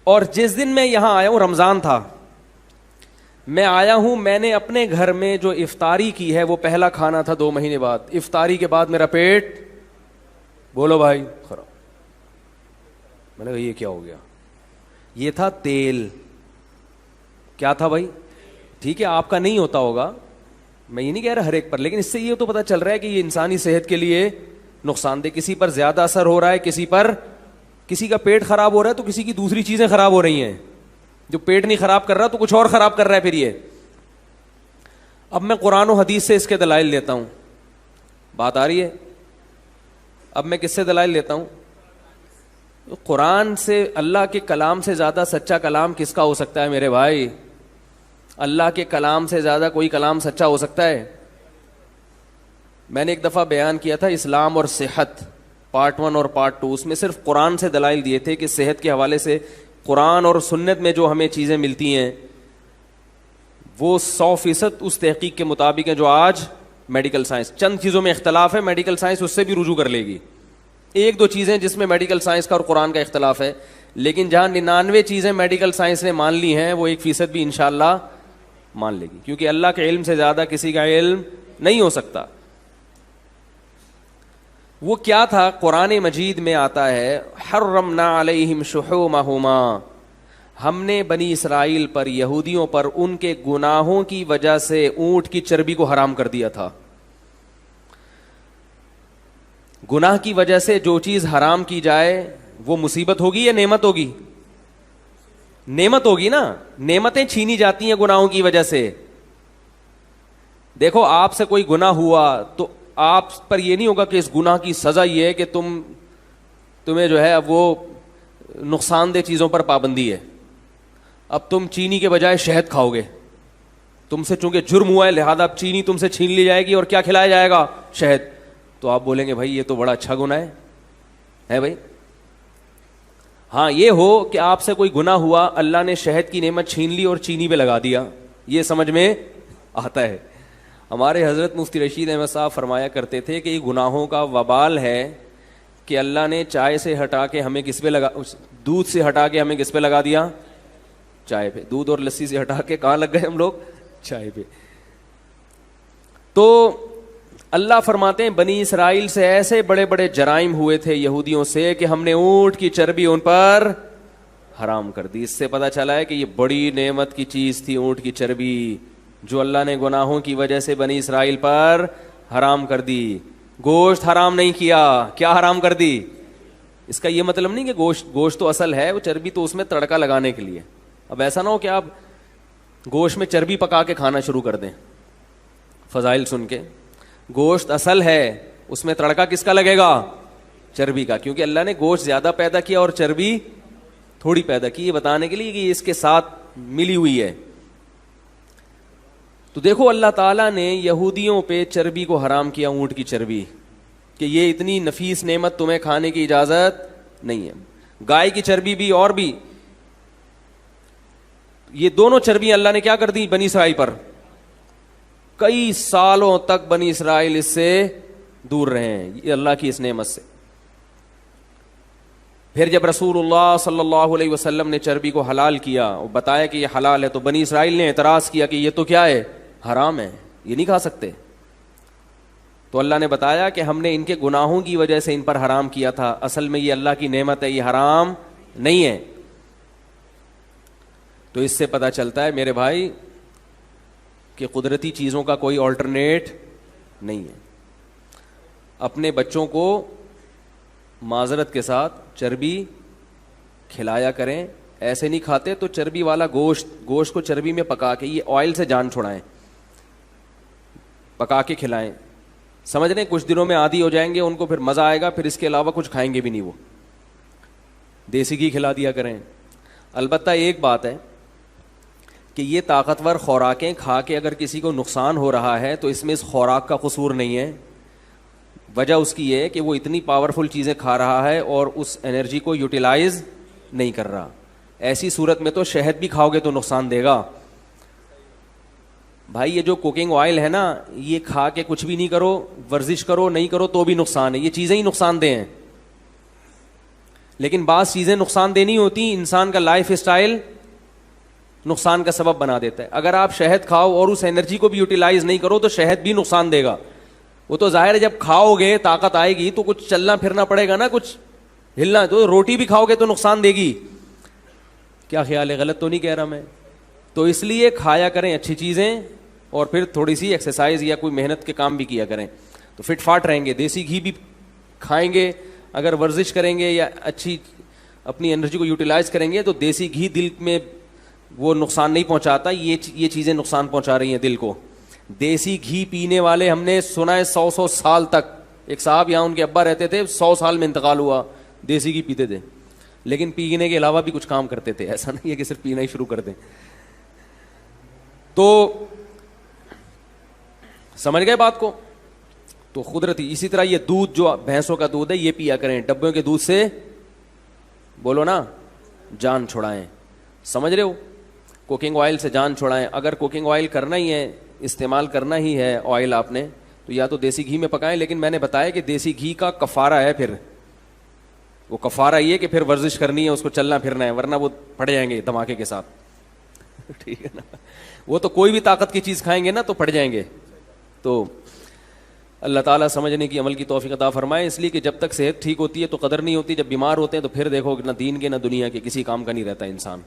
اور جس دن میں یہاں آیا ہوں رمضان تھا, میں آیا ہوں, میں نے اپنے گھر میں جو افطاری کی ہے وہ پہلا کھانا تھا 2 مہینے بعد. افطاری کے بعد میرا پیٹ, بولو بھائی, خراب. میں نے کہا یہ کیا ہو گیا؟ یہ تھا تیل. کیا تھا بھائی؟ ٹھیک ہے آپ کا نہیں ہوتا ہوگا, میں یہ نہیں کہہ رہا ہر ایک پر, لیکن اس سے یہ تو پتہ چل رہا ہے کہ یہ انسانی صحت کے لیے نقصان دہ. کسی پر زیادہ اثر ہو رہا ہے, کسی کا پیٹ خراب ہو رہا ہے تو کسی کی دوسری چیزیں خراب ہو رہی ہیں. جو پیٹ نہیں خراب کر رہا تو کچھ اور خراب کر رہا ہے پھر یہ. اب میں قرآن و حدیث سے اس کے دلائل لیتا ہوں. بات آ رہی ہے؟ اب میں کس سے دلائل لیتا ہوں؟ قرآن سے. اللہ کے کلام سے زیادہ سچا کلام کس کا ہو سکتا ہے میرے بھائی؟ اللہ کے کلام سے زیادہ کوئی کلام سچا ہو سکتا ہے؟ میں نے ایک دفعہ بیان کیا تھا اسلام اور صحت پارٹ 1 اور پارٹ 2, اس میں صرف قرآن سے دلائل دیے تھے کہ صحت کے حوالے سے قرآن اور سنت میں جو ہمیں چیزیں ملتی ہیں وہ 100% اس تحقیق کے مطابق ہیں جو آج میڈیکل سائنس. چند چیزوں میں اختلاف ہے, میڈیکل سائنس اس سے بھی رجوع کر لے گی. 1-2 چیزیں جس میں میڈیکل سائنس کا اور قرآن کا اختلاف ہے, لیکن جہاں 99 چیزیں میڈیکل سائنس نے مان لی ہیں وہ 1% بھی انشاءاللہ مان لے گی, کیونکہ اللہ کے علم سے زیادہ کسی کا علم نہیں ہو سکتا. وہ کیا تھا؟ قرآن مجید میں آتا ہے حرمنا علیہم شحومہما, ہم نے بنی اسرائیل پر, یہودیوں پر ان کے گناہوں کی وجہ سے اونٹ کی چربی کو حرام کر دیا تھا. گناہ کی وجہ سے جو چیز حرام کی جائے وہ مصیبت ہوگی یا نعمت ہوگی؟ نعمت ہوگی نا. نعمتیں چھینی جاتی ہیں گناہوں کی وجہ سے. دیکھو آپ سے کوئی گناہ ہوا تو آپ پر یہ نہیں ہوگا کہ اس گناہ کی سزا یہ ہے کہ تمہیں جو ہے اب وہ نقصان دہ چیزوں پر پابندی ہے, اب تم چینی کے بجائے شہد کھاؤ گے. تم سے چونکہ جرم ہوا ہے لہذا اب چینی تم سے چھین لی جائے گی اور کیا کھلایا جائے گا؟ شہد. تو آپ بولیں گے بھائی یہ تو بڑا اچھا گناہ ہے بھائی. ہاں یہ ہو کہ آپ سے کوئی گناہ ہوا, اللہ نے شہد کی نعمت چھین لی اور چینی پہ لگا دیا, یہ سمجھ میں آتا ہے. ہمارے حضرت مفتی رشید احمد صاحب فرمایا کرتے تھے کہ یہ گناہوں کا وبال ہے کہ اللہ نے چائے سے ہٹا کے ہمیں کس پہ لگا, دودھ سے ہٹا کے ہمیں کس پہ لگا دیا؟ چائے پہ. دودھ اور لسی سے ہٹا کے کہاں لگ گئے ہم لوگ؟ چائے پہ. تو اللہ فرماتے ہیں بنی اسرائیل سے ایسے بڑے بڑے جرائم ہوئے تھے یہودیوں سے کہ ہم نے اونٹ کی چربی ان پر حرام کر دی. اس سے پتہ چلا ہے کہ یہ بڑی نعمت کی چیز تھی اونٹ کی چربی, جو اللہ نے گناہوں کی وجہ سے بنی اسرائیل پر حرام کر دی. گوشت حرام نہیں کیا, کیا حرام کر دی؟ اس کا یہ مطلب نہیں کہ گوشت تو اصل ہے, وہ چربی تو اس میں تڑکا لگانے کے لیے. اب ایسا نہ ہو کہ آپ گوشت میں چربی پکا کے کھانا شروع کر دیں فضائل سن کے. گوشت اصل ہے, اس میں تڑکا کس کا لگے گا؟ چربی کا, کیونکہ اللہ نے گوشت زیادہ پیدا کیا اور چربی تھوڑی پیدا کی, یہ بتانے کے لیے کہ اس کے ساتھ ملی ہوئی ہے. تو دیکھو اللہ تعالیٰ نے یہودیوں پہ چربی کو حرام کیا, اونٹ کی چربی, کہ یہ اتنی نفیس نعمت تمہیں کھانے کی اجازت نہیں ہے. گائے کی چربی بھی اور بھی, یہ دونوں چربی اللہ نے کیا کر دی بنی اسرائیل پر. کئی سالوں تک بنی اسرائیل اس سے دور رہے ہیں, یہ اللہ کی اس نعمت سے. پھر جب رسول اللہ صلی اللہ علیہ وسلم نے چربی کو حلال کیا اور بتایا کہ یہ حلال ہے, تو بنی اسرائیل نے اعتراض کیا کہ یہ تو کیا ہے؟ حرام ہے, یہ نہیں کھا سکتے. تو اللہ نے بتایا کہ ہم نے ان کے گناہوں کی وجہ سے ان پر حرام کیا تھا, اصل میں یہ اللہ کی نعمت ہے, یہ حرام نہیں ہے. تو اس سے پتہ چلتا ہے میرے بھائی کہ قدرتی چیزوں کا کوئی آلٹرنیٹ نہیں ہے. اپنے بچوں کو معذرت کے ساتھ چربی کھلایا کریں. ایسے نہیں کھاتے تو چربی والا گوشت کو چربی میں پکا کے, یہ آئل سے جان چھڑائیں, پکا کے کھلائیں. سمجھ رہے ہیں کچھ دنوں میں عادی ہو جائیں گے, ان کو پھر مزہ آئے گا, پھر اس کے علاوہ کچھ کھائیں گے بھی نہیں. وہ دیسی گھی کھلا دیا کریں. البتہ ایک بات ہے کہ یہ طاقتور خوراکیں کھا کے اگر کسی کو نقصان ہو رہا ہے تو اس میں اس خوراک کا قصور نہیں ہے. وجہ اس کی یہ ہے کہ وہ اتنی پاورفل چیزیں کھا رہا ہے اور اس انرجی کو یوٹیلائز نہیں کر رہا. ایسی صورت میں تو شہد بھی کھاؤ گے تو نقصان دے گا. بھائی یہ جو کوکنگ آئل ہے نا, یہ کھا کے کچھ بھی نہیں کرو, ورزش کرو نہیں کرو تو بھی نقصان ہے. یہ چیزیں ہی نقصان دہ ہیں. لیکن بعض چیزیں نقصان دہ نہیں ہوتی, انسان کا لائف اسٹائل نقصان کا سبب بنا دیتا ہے. اگر آپ شہد کھاؤ اور اس انرجی کو بھی یوٹیلائز نہیں کرو تو شہد بھی نقصان دے گا. وہ تو ظاہر ہے جب کھاؤ گے طاقت آئے گی تو کچھ چلنا پھرنا پڑے گا نا, کچھ ہلنا. تو روٹی بھی کھاؤ گے تو نقصان دے گی. کیا خیال ہے, غلط تو نہیں کہہ رہا میں؟ تو اس لیے کھایا کریں اچھی چیزیں, اور پھر تھوڑی سی ایکسرسائز یا کوئی محنت کے کام بھی کیا کریں تو فٹ فاٹ رہیں گے. دیسی گھی بھی کھائیں گے, اگر ورزش کریں گے یا اچھی اپنی انرجی کو یوٹیلائز کریں گے تو دیسی گھی دل میں وہ نقصان نہیں پہنچاتا. یہ چیزیں نقصان پہنچا رہی ہیں دل کو. دیسی گھی پینے والے ہم نے سنا ہے 100 سال تک. ایک صاحب یہاں ان کے ابا رہتے تھے, 100 سال میں انتقال ہوا, دیسی گھی پیتے تھے, لیکن پینے کے علاوہ بھی کچھ کام کرتے تھے. ایسا نہیں ہے کہ صرف پینا ہی شروع کر دیں. تو سمجھ گئے بات کو؟ تو قدرتی. اسی طرح یہ دودھ جو بھینسوں کا دودھ ہے یہ پیا کریں. ڈبوں کے دودھ سے بولو نا جان چھڑائیں. سمجھ رہے ہو؟ کوکنگ آئل سے جان چھڑائیں. اگر کوکنگ آئل کرنا ہی ہے, استعمال کرنا ہی ہے آئل آپ نے, تو یا تو دیسی گھی میں پکائیں. لیکن میں نے بتایا کہ دیسی گھی کا کفارہ ہے, پھر وہ کفارہ یہ کہ پھر ورزش کرنی ہے, اس کو چلنا پھرنا ہے, ورنہ وہ پڑ جائیں گے دھماکے کے ساتھ. ٹھیک ہے نا؟ وہ تو کوئی بھی طاقت کی چیز کھائیں گے نا تو پڑ جائیں گے. تو اللہ تعالیٰ سمجھنے کی عمل کی توفیق عطا فرمائے. اس لیے کہ جب تک صحت ٹھیک ہوتی ہے تو قدر نہیں ہوتی, جب بیمار ہوتے ہیں تو پھر دیکھو نہ دین کے نہ دنیا کے کسی کام کا نہیں رہتا انسان.